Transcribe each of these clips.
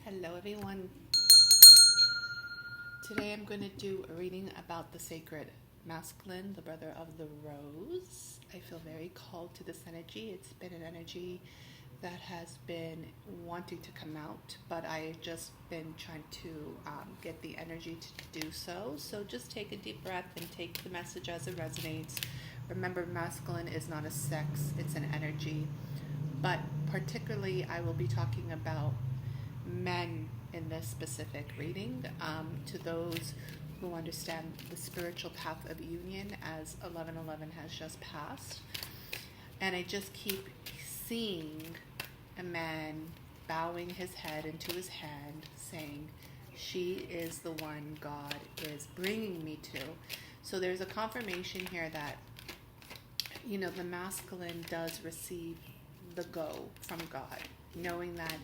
Hello everyone. Today I'm going to do a reading about the sacred masculine, the brother of the rose. I feel very called to this energy. It's been an energy that has been wanting to come out, but I've just been trying to get the energy to do so. So just take a deep breath and take the message as it resonates. Remember, masculine is not a sex, it's an energy. But particularly I will be talking about men in this specific reading, to those who understand the spiritual path of union as 1111 has just passed. And I just keep seeing a man bowing his head into his hand saying, she is the one God is bringing me to. So there's a confirmation here that, the masculine does receive the go from God, knowing that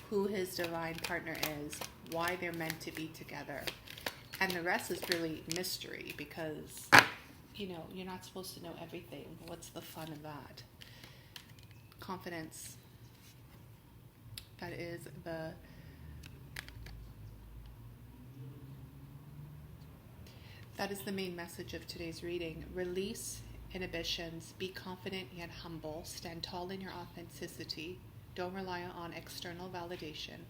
who his divine partner is, why they're meant to be together. And the rest is really mystery because, you're not supposed to know everything. What's the fun of that? Confidence. That is the main message of today's reading. Release inhibitions, be confident yet humble, stand tall in your authenticity. Don't rely on external validation.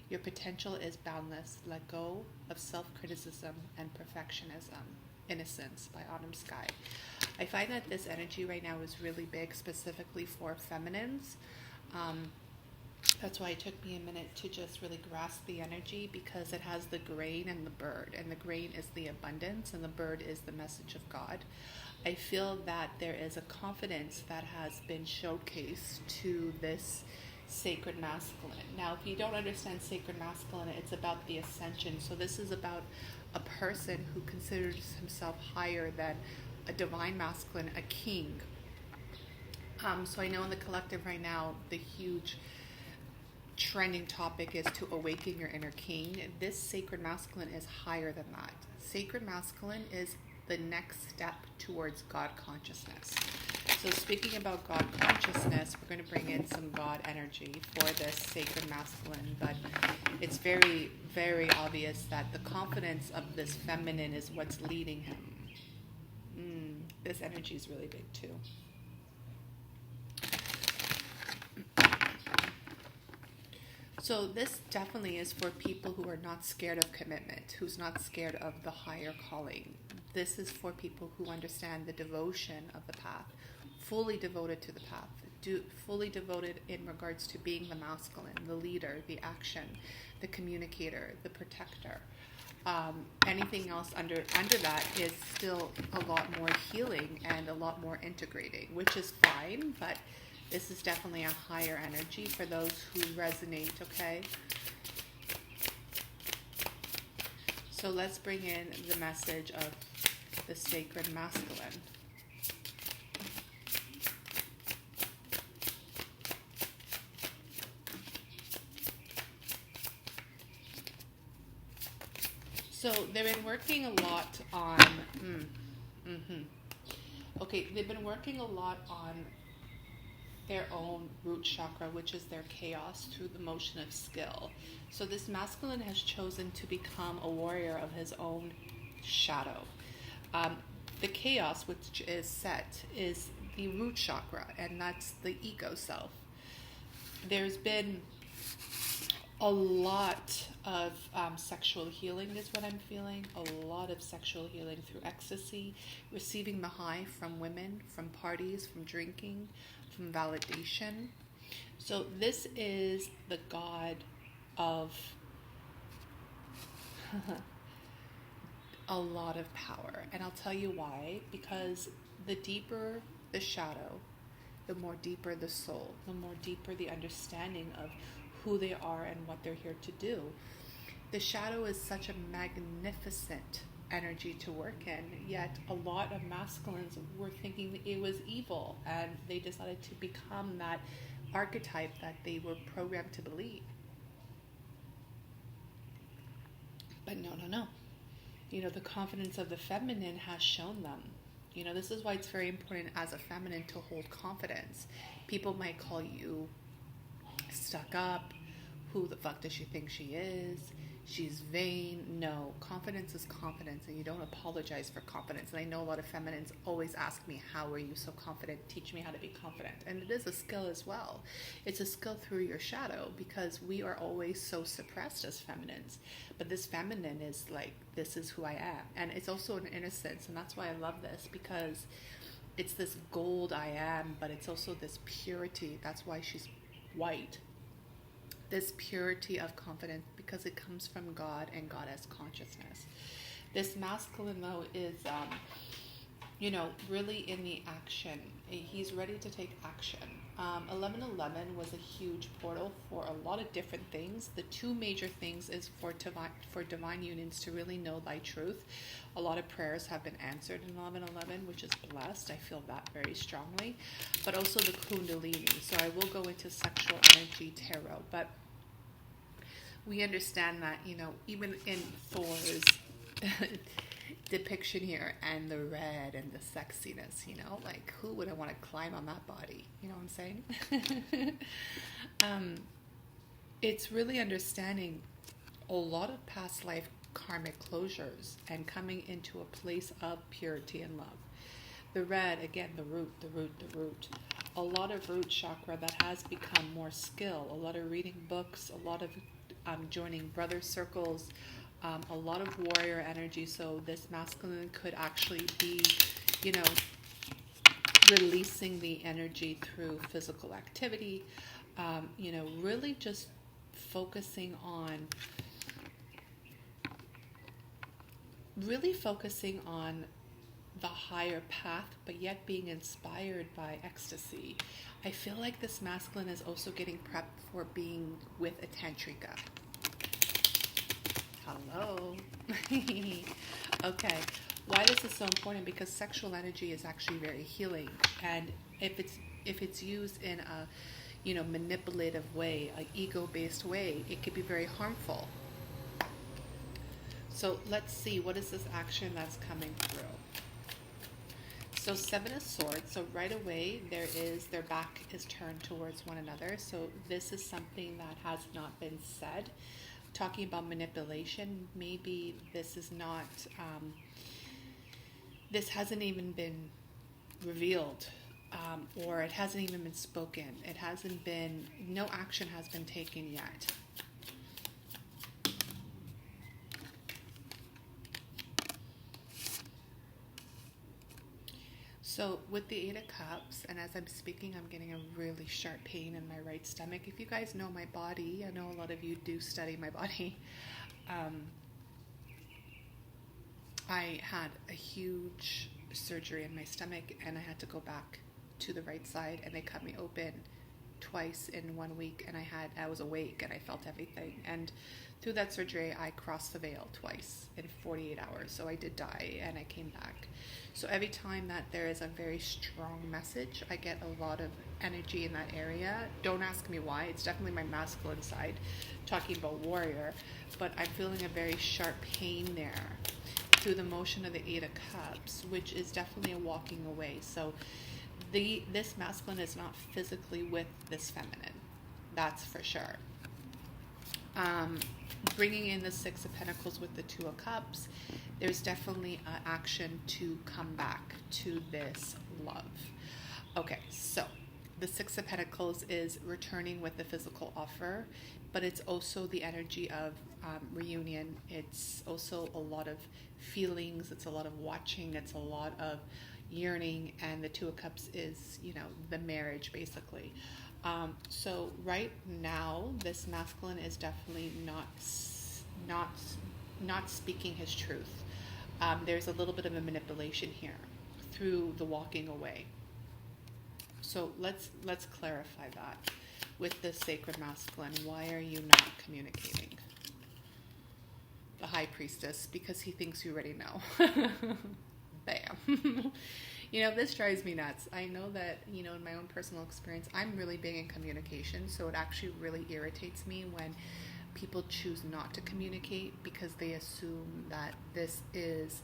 Your potential is boundless. Let go of self-criticism and perfectionism. Innocence by Autumn Sky. I find that this energy right now is really big, specifically for feminines. That's why it took me a minute to just really grasp the energy, because it has the grain and the bird. And the grain is the abundance and the bird is the message of God. I feel that there is a confidence that has been showcased to this sacred masculine. Now, if you don't understand sacred masculine, it's about the ascension. So this is about a person who considers himself higher than a divine masculine, a king. So I know in the collective right now, the huge trending topic is to awaken your inner king. This sacred masculine is higher than that. Sacred masculine is the next step towards God consciousness. So speaking about God consciousness, we're going to bring in some God energy for this sacred masculine, but it's very, very obvious that the confidence of this feminine is what's leading him. This energy is really big too. So this definitely is for people who are not scared of commitment, who's not scared of the higher calling. This is for people who understand the devotion of the path, fully devoted to the path, fully devoted in regards to being the masculine, the leader, the action, the communicator, the protector. Anything else under that is still a lot more healing and a lot more integrating, which is fine, but this is definitely a higher energy for those who resonate, okay? So let's bring in the message of the sacred masculine. So they've been working a lot on, they've been working a lot on their own root chakra, which is their chaos, through the motion of skill. So this masculine has chosen to become a warrior of his own shadow. The chaos, which is set, is the root chakra, and that's the ego self. There's been a lot of sexual healing is what I'm feeling. A lot of sexual healing through ecstasy, receiving the high from women, from parties, from drinking, from validation. So this is the God of a lot of power. And I'll tell you why. Because the deeper the shadow, the more deeper the soul, the more deeper the understanding of who they are and what they're here to do. The shadow is such a magnificent energy to work in, yet a lot of masculines were thinking that it was evil, and they decided to become that archetype that they were programmed to believe. But no. The confidence of the feminine has shown them. This is why it's very important as a feminine to hold confidence. People might call you stuck up, who the fuck does she think she is? She's vain. No, confidence is confidence, and you don't apologize for confidence. And I know a lot of feminines always ask me, how are you so confident? Teach me how to be confident. And it is a skill as well. It's a skill through your shadow, because we are always so suppressed as feminines. But this feminine is like, this is who I am. And it's also an innocence, and that's why I love this, because it's this gold I am, but it's also this purity. That's why she's white. This purity of confidence, because it comes from God and God as consciousness. This masculine, though, is, really in the action. He's ready to take action. 1111 was a huge portal for a lot of different things. The two major things is for divine unions to really know thy truth. A lot of prayers have been answered in 1111, which is blessed. I feel that very strongly. But also the Kundalini. So I will go into sexual energy tarot. But we understand that, even in Thor's depiction here, and the red and the sexiness, like, who would I want to climb on that body? You know what I'm saying? It's really understanding a lot of past life karmic closures and coming into a place of purity and love. The red, again, the root. A lot of root chakra that has become more skill, a lot of reading books, a lot of joining brother circles, a lot of warrior energy. So this masculine could actually be, releasing the energy through physical activity, really just focusing on the higher path, but yet being inspired by ecstasy. I feel like this masculine is also getting prepped for being with a tantrica. Hello. Okay. Why this is so important? Because sexual energy is actually very healing, and if it's used in a manipulative way, an ego-based way, it could be very harmful. So let's see, what is this action that's coming through? So Seven of Swords, so right away their back is turned towards one another. So this is something that has not been said. Talking about manipulation, maybe this is not, this hasn't even been revealed, or it hasn't even been spoken. No action has been taken yet. So with the Eight of Cups, and as I'm speaking, I'm getting a really sharp pain in my right stomach. If you guys know my body, I know a lot of you do study my body. I had a huge surgery in my stomach, and I had to go back to the right side, and they cut me open twice in 1 week, and I was awake and I felt everything. And through that surgery, I crossed the veil twice in 48 hours. So I did die and I came back. So every time that there is a very strong message, I get a lot of energy in that area. Don't ask me why. It's definitely my masculine side talking about warrior, but I'm feeling a very sharp pain there through the motion of the Eight of Cups, which is definitely a walking away. So this masculine is not physically with this feminine, that's for sure. Bringing in the Six of Pentacles with the Two of Cups, there's definitely an action to come back to this love. Okay, so the Six of Pentacles is returning with the physical offer, but it's also the energy of reunion. It's also a lot of feelings, it's a lot of watching, it's a lot of yearning, and the Two of Cups is, the marriage basically. So right now, this masculine is definitely not speaking his truth. There's a little bit of a manipulation here through the walking away. So let's clarify that with the sacred masculine. Why are you not communicating? The High Priestess, because he thinks you already know. Bam. This drives me nuts. I know that, in my own personal experience, I'm really big in communication, so it actually really irritates me when people choose not to communicate because they assume that this is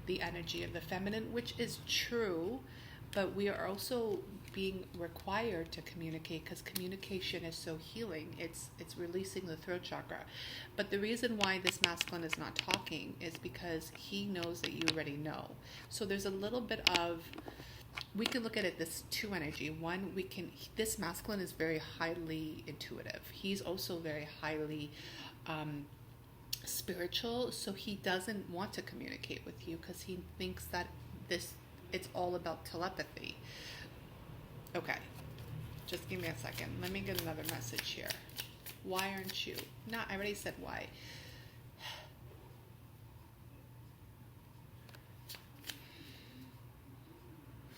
the energy of the feminine, which is true, but we are also being required to communicate, because communication is so healing. It's releasing the throat chakra. But the reason why this masculine is not talking is because he knows that you already know. So there's a little bit of, we can look at it this two energy. One, this masculine is very highly intuitive. He's also very highly spiritual, so he doesn't want to communicate with you because he thinks that it's all about telepathy. Okay, just give me a second. Let me get another message here. Why aren't you? No, I already said why.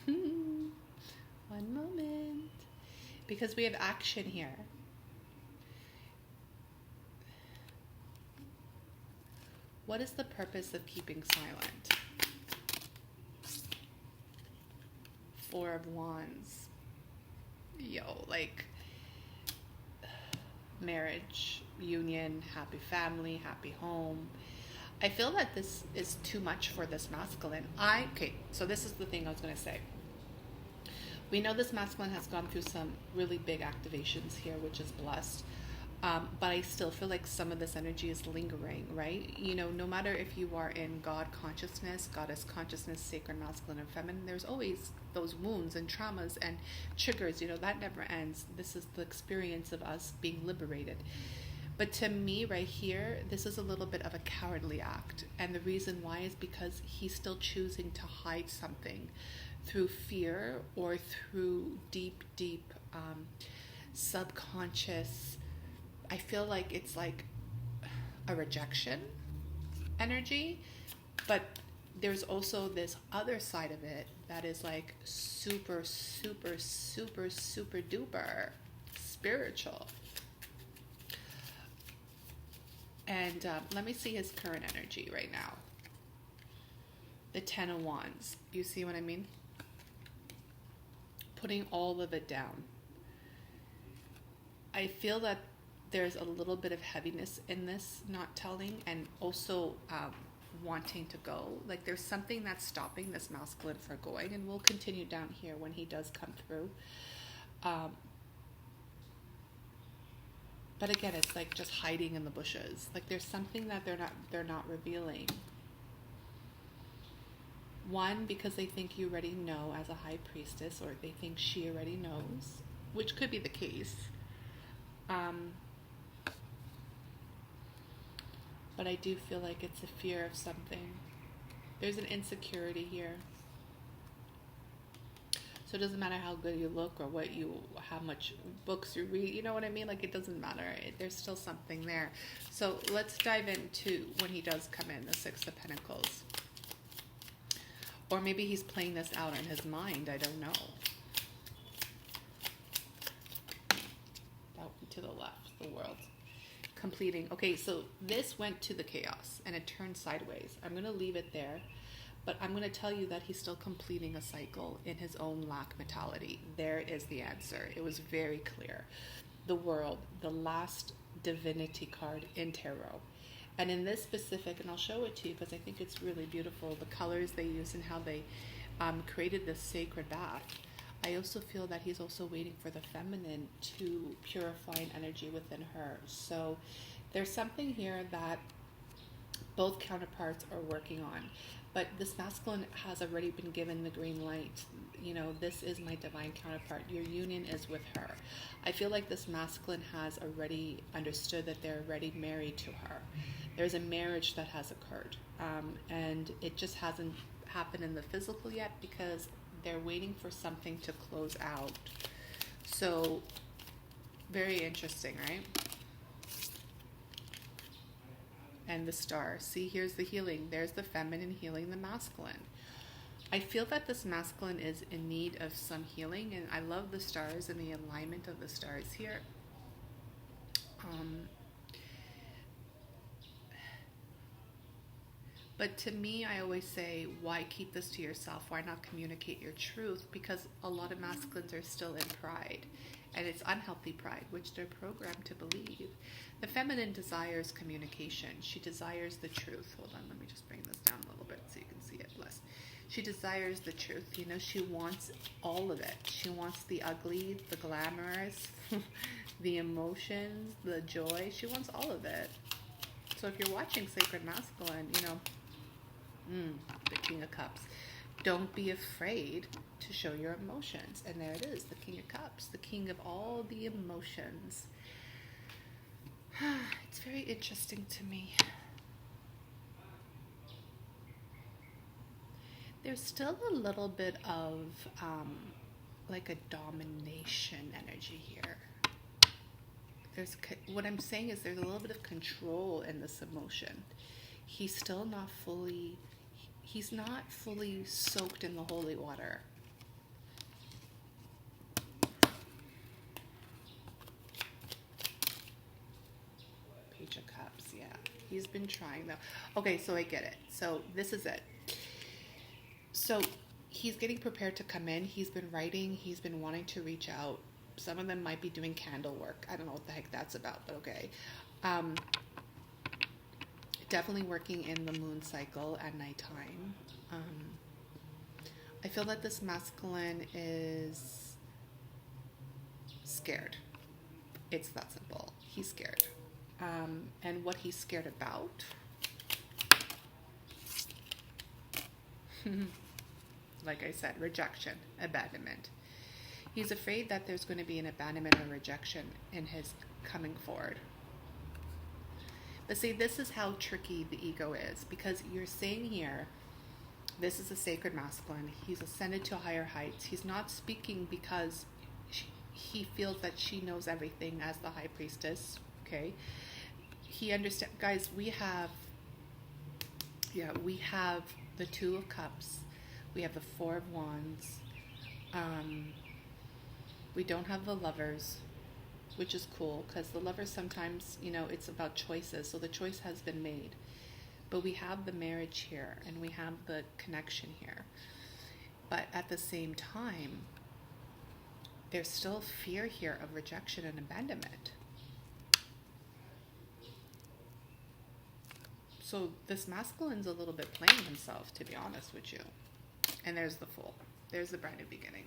One moment. Because we have action here. What is the purpose of keeping silent? Four of Wands. Yo, like marriage, union, happy family, happy home. I feel that this is too much for this masculine. Okay, so this is the thing I was going to say. We know this masculine has gone through some really big activations here, which is blessed. But I still feel like some of this energy is lingering, right? You know, no matter if you are in God consciousness, goddess consciousness, sacred masculine and feminine, there's always those wounds and traumas and triggers, you know, that never ends. This is the experience of us being liberated. But to me right here, this is a little bit of a cowardly act. And the reason why is because he's still choosing to hide something through fear or through deep subconscious. I feel like it's like a rejection energy, but there's also this other side of it that is like super duper spiritual. And let me see his current energy right now. The Ten of Wands. You see what I mean? Putting all of it down. I feel that there's a little bit of heaviness in this not telling, and also wanting to go. Like there's something that's stopping this masculine for going, and we'll continue down here when he does come through. But again, it's like just hiding in the bushes. Like there's something that they're not revealing. One, because they think you already know as a high priestess, or they think she already knows, which could be the case. But I do feel like it's a fear of something. There's an insecurity here. So it doesn't matter how good you look or how much books you read, you know what I mean? Like it doesn't matter. There's still something there. So let's dive into when he does come in, the Six of Pentacles. Or maybe he's playing this out in his mind, I don't know. Out to the left, the world. Completing. Okay, so this went to the chaos and it turned sideways. I'm going to leave it there, but I'm going to tell you that he's still completing a cycle in his own lack mentality. There is the answer. It was very clear. The world, the last divinity card in tarot. And in this specific, and I'll show it to you because I think it's really beautiful, the colors they use and how they created this sacred bath. I also feel that he's also waiting for the feminine to purify an energy within her. So there's something here that both counterparts are working on. But this masculine has already been given the green light. You know, this is my divine counterpart. Your union is with her. I feel like this masculine has already understood that they're already married to her. There's a marriage that has occurred. And it just hasn't happened in the physical yet because they're waiting for something to close out. So, very interesting, right? And the star. See, here's the healing. There's the feminine healing the masculine. I feel that this masculine is in need of some healing, and I love the stars and the alignment of the stars here. But to me, I always say, why keep this to yourself? Why not communicate your truth? Because a lot of masculines are still in pride, and it's unhealthy pride, which they're programmed to believe. The feminine desires communication. She desires the truth. Hold on, let me just bring this down a little bit so you can see it less. She desires the truth. You know, she wants all of it. She wants the ugly, the glamorous, the emotions, the joy. She wants all of it. So if you're watching Sacred Masculine, you know, the King of Cups, don't be afraid to show your emotions. And there it is, the King of Cups, the king of all the emotions. It's very interesting to me. There's still a little bit of like a domination energy here. What I'm saying is there's a little bit of control in this emotion. He's still not fully, he's not fully soaked in the holy water. Page of Cups, yeah. He's been trying though. Okay, so I get it. So this is it. So he's getting prepared to come in. He's been writing. He's been wanting to reach out. Some of them might be doing candle work. I don't know what the heck that's about, but okay. Definitely working in the moon cycle at nighttime. I feel that this masculine is scared. It's that simple. He's scared. And what he's scared about, like I said, rejection, abandonment. He's afraid that there's going to be an abandonment or rejection in his coming forward. But see, this is how tricky the ego is, because you're saying here, this is a sacred masculine. He's ascended to higher heights. He's not speaking because he feels that she knows everything as the high priestess. Okay. He understands, guys, we have the Two of Cups. We have the Four of Wands. We don't have the Lovers, which is cool, because the Lovers sometimes, you know, it's about choices. So the choice has been made. But we have the marriage here, and we have the connection here. But at the same time, there's still fear here of rejection and abandonment. So this masculine's a little bit playing himself, to be honest with you. And there's the Fool. There's the brand new beginning.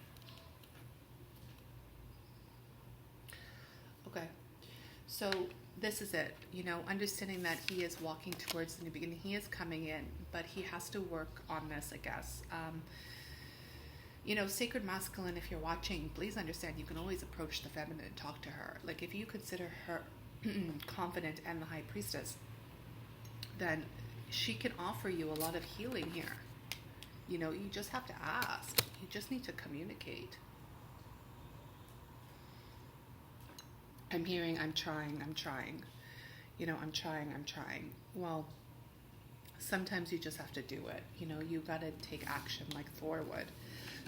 Okay. So this is it, you know, understanding that he is walking towards the new beginning. He is coming in, but he has to work on this, I guess. You know, sacred masculine, if you're watching, please understand you can always approach the feminine and talk to her. Like, if you consider her confident and the high priestess, then she can offer you a lot of healing here. You know, you just have to ask. You just need to communicate. I'm hearing, I'm trying. You know, I'm trying. Well, sometimes you just have to do it. You know, you got to take action like Thor would.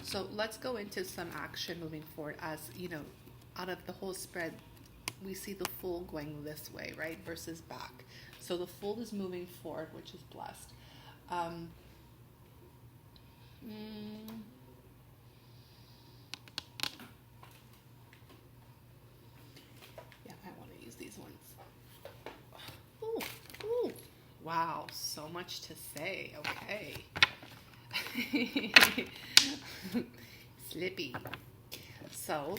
So let's go into some action moving forward. As, you know, out of the whole spread, we see the Fool going this way, right, versus back. So the Fool is moving forward, which is blessed. Yeah, I want to use these ones. Ooh. Wow, so much to say. Okay. Slippy. So,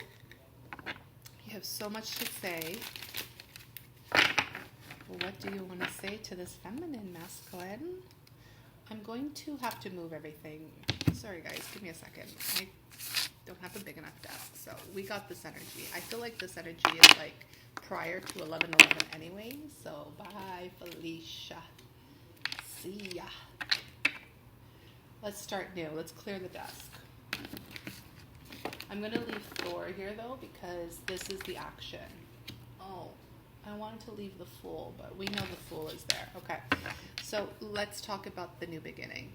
you have so much to say. What do you want to say to this feminine masculine? I'm going to have to move everything. Sorry guys, give me a second. I don't have a big enough desk. So we got this energy. I feel like this energy is like prior to 11/11 anyway. So bye Felicia. See ya. Let's start new. Let's clear the desk. I'm going to leave Thor here though, because this is the action. Oh, I wanted to leave the Fool, but we know the Fool is there. Okay, so let's talk about the new beginning.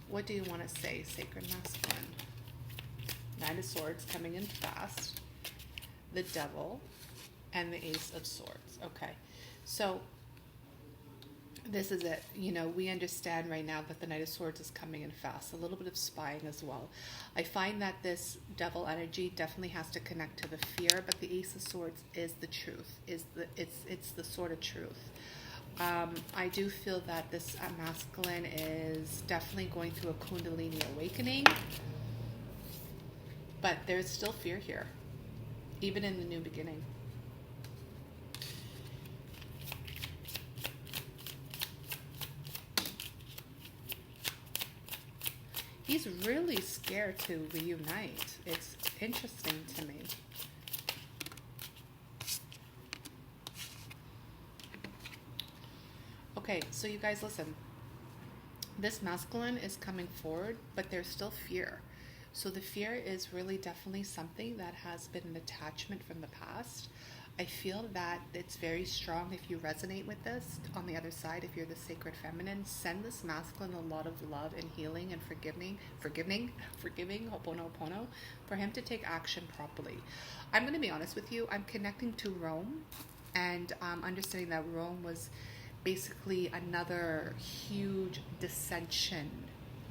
What do you want to say, sacred masculine? Nine of Swords coming in fast. The Devil and the Ace of Swords. Okay, so This is it. We understand right now that the Knight of Swords is coming in fast. A little bit of spying as well. I find that this devil energy definitely has to connect to the fear, but the Ace of Swords is the truth. It's the sword of truth. I do feel that this masculine is definitely going through a Kundalini awakening, but there's still fear here, even in the new beginning. He's really scared to reunite. It's interesting to me. Okay, so you guys listen. This masculine is coming forward, but there's still fear. So the fear is really definitely something that has been an attachment from the past. I feel that it's very strong if you resonate with this. On the other side, if you're the sacred feminine, send this masculine a lot of love and healing and forgiving, ho'oponopono, for him to take action properly. I'm going to be honest with you. I'm connecting to Rome and understanding that Rome was basically another huge dissension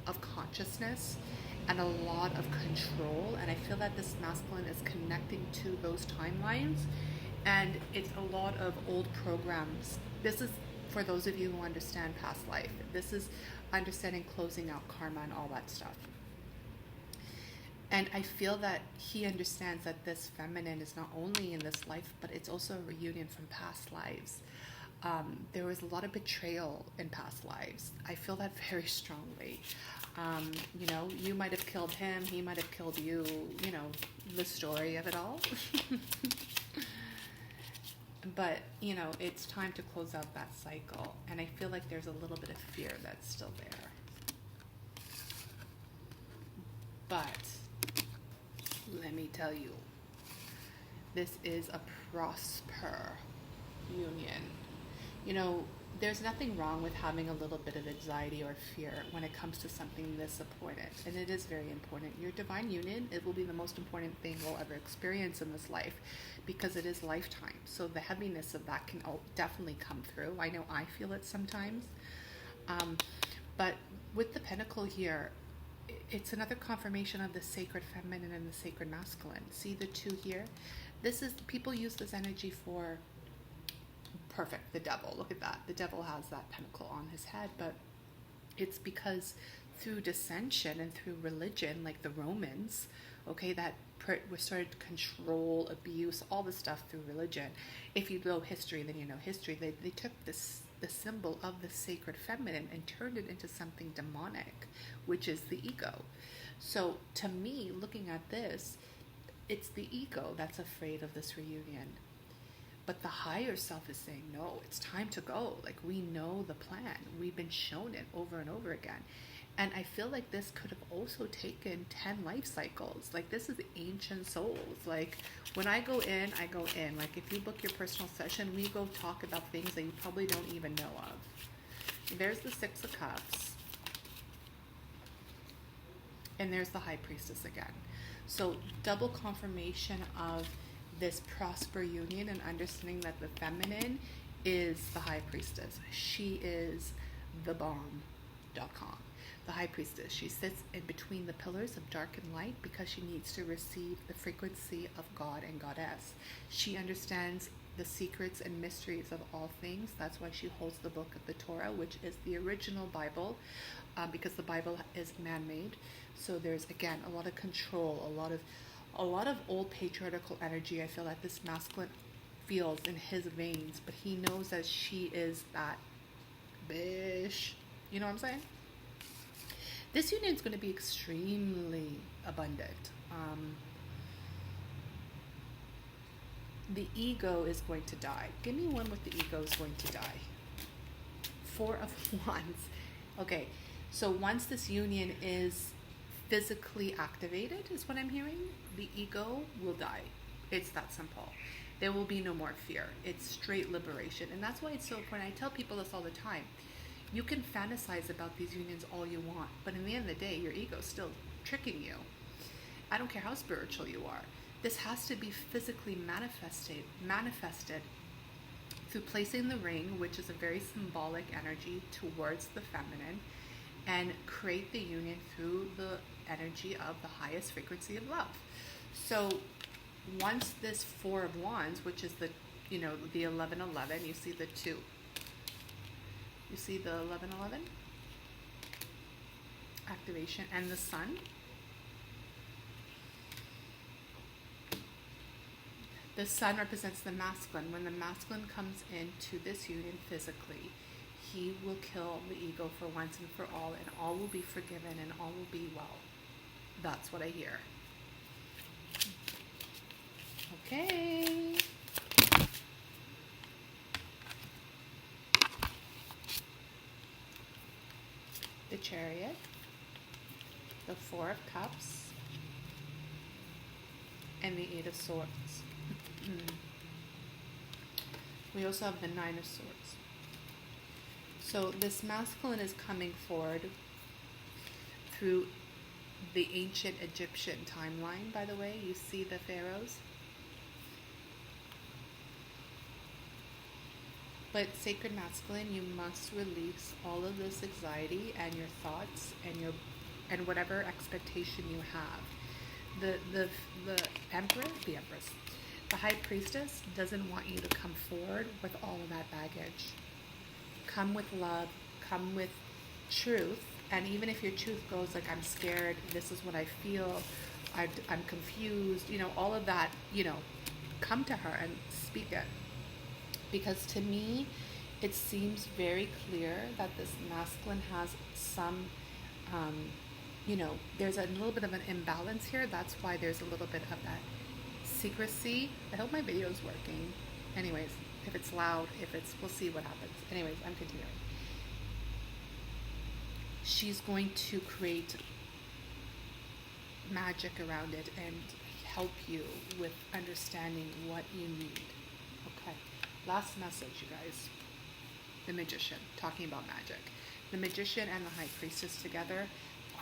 of consciousness and a lot of control. And I feel that this masculine is connecting to those timelines. And it's a lot of old programs. This is for those of you who understand past life. This is understanding closing out karma and all that stuff. And I feel that he understands that this feminine is not only in this life, but it's also a reunion from past lives. There was a lot of betrayal in past lives. I feel that very strongly. You might have killed him, he might have killed you, the story of it all. But, it's time to close out that cycle. And I feel like there's a little bit of fear that's still there. But, let me tell you, this is a prosper union. There's nothing wrong with having a little bit of anxiety or fear when it comes to something this important. And it is very important. Your divine union, it will be the most important thing we'll ever experience in this life because it is lifetime. So the heaviness of that can definitely come through. I know I feel it sometimes. But with the pentacle here, it's another confirmation of the sacred feminine and the sacred masculine. See the two here? People use this energy for perfect, the devil. Look at that. The devil has that pentacle on his head, but it's because through dissension and through religion, like the Romans, okay, that was started to control, abuse, all the stuff through religion. If you know history, then you know history. They took the symbol of the sacred feminine and turned it into something demonic, which is the ego. So to me, looking at this, it's the ego that's afraid of this reunion. But the higher self is saying, no, it's time to go. Like, we know the plan. We've been shown it over and over again. And I feel like this could have also taken 10 life cycles. Like, this is ancient souls. Like, when I go in, I go in. Like, if you book your personal session, we go talk about things that you probably don't even know of. There's the Six of Cups. And there's the High Priestess again. So, double confirmation of this prosper union and understanding that the feminine is the High Priestess. She is the bomb.com. The High Priestess. She sits in between the pillars of dark and light because she needs to receive the frequency of God and Goddess. She understands the secrets and mysteries of all things. That's why she holds the book of the Torah, which is the original Bible, because the Bible is man-made. So there's, again, a lot of control, a lot of old patriarchal energy. I feel like this masculine feels in his veins, but he knows that she is that bitch. You know what I'm saying? This union is going to be extremely abundant. The ego is going to die. Give me one with the ego is going to die. 4 of Wands. Okay, so once this union is physically activated, is what I'm hearing, the ego will die. It's that simple. There will be no more fear. It's straight liberation. And that's why it's so important. I tell people this all the time. You can fantasize about these unions all you want, but in the end of the day, your ego is still tricking you. I don't care how spiritual you are. This has to be physically manifested through placing the ring, which is a very symbolic energy towards the feminine, and create the union through the energy of the highest frequency of love. So once this Four of Wands, which is the, you know, the 1111, you see the two. You see the 1111 activation and the sun. The sun represents the masculine. When the masculine comes into this union physically, he will kill the ego for once and for all, and all will be forgiven and all will be well. That's what I hear. Okay. The Chariot, the Four of Cups, and the Eight of Swords. We also have the Nine of Swords. So this masculine is coming forward through the ancient Egyptian timeline, by the way. You see the pharaohs. But sacred masculine, you must release all of this anxiety and your thoughts and whatever expectation you have. The Empress, the High Priestess doesn't want you to come forward with all of that baggage. Come with love, come with truth, and even if your truth goes like, I'm scared, this is what I feel, I'm confused, you know, all of that, you know, come to her and speak it. Because to me, it seems very clear that this masculine has some, you know, there's a little bit of an imbalance here. That's why there's a little bit of that secrecy. I hope my video is working. Anyways, if it's loud, we'll see what happens. Anyways, I'm continuing. She's going to create magic around it and help you with understanding what you need. Okay. Last message, you guys. The Magician, talking about magic. The Magician and the High Priestess together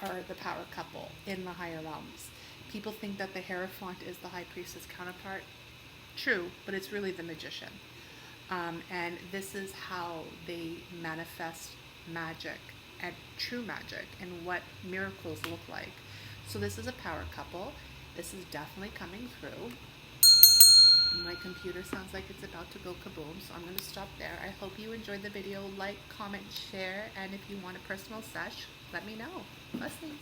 are the power couple in the higher realms. People think that the Hierophant is the High Priestess counterpart. True, but it's really the Magician. And this is how they manifest magic and true magic and what miracles look like. So this is a power couple. This is definitely coming through. My computer sounds like it's about to go kaboom, so I'm going to stop there. I hope you enjoyed the video. Like, comment, share, and if you want a personal sesh, let me know. Blessings.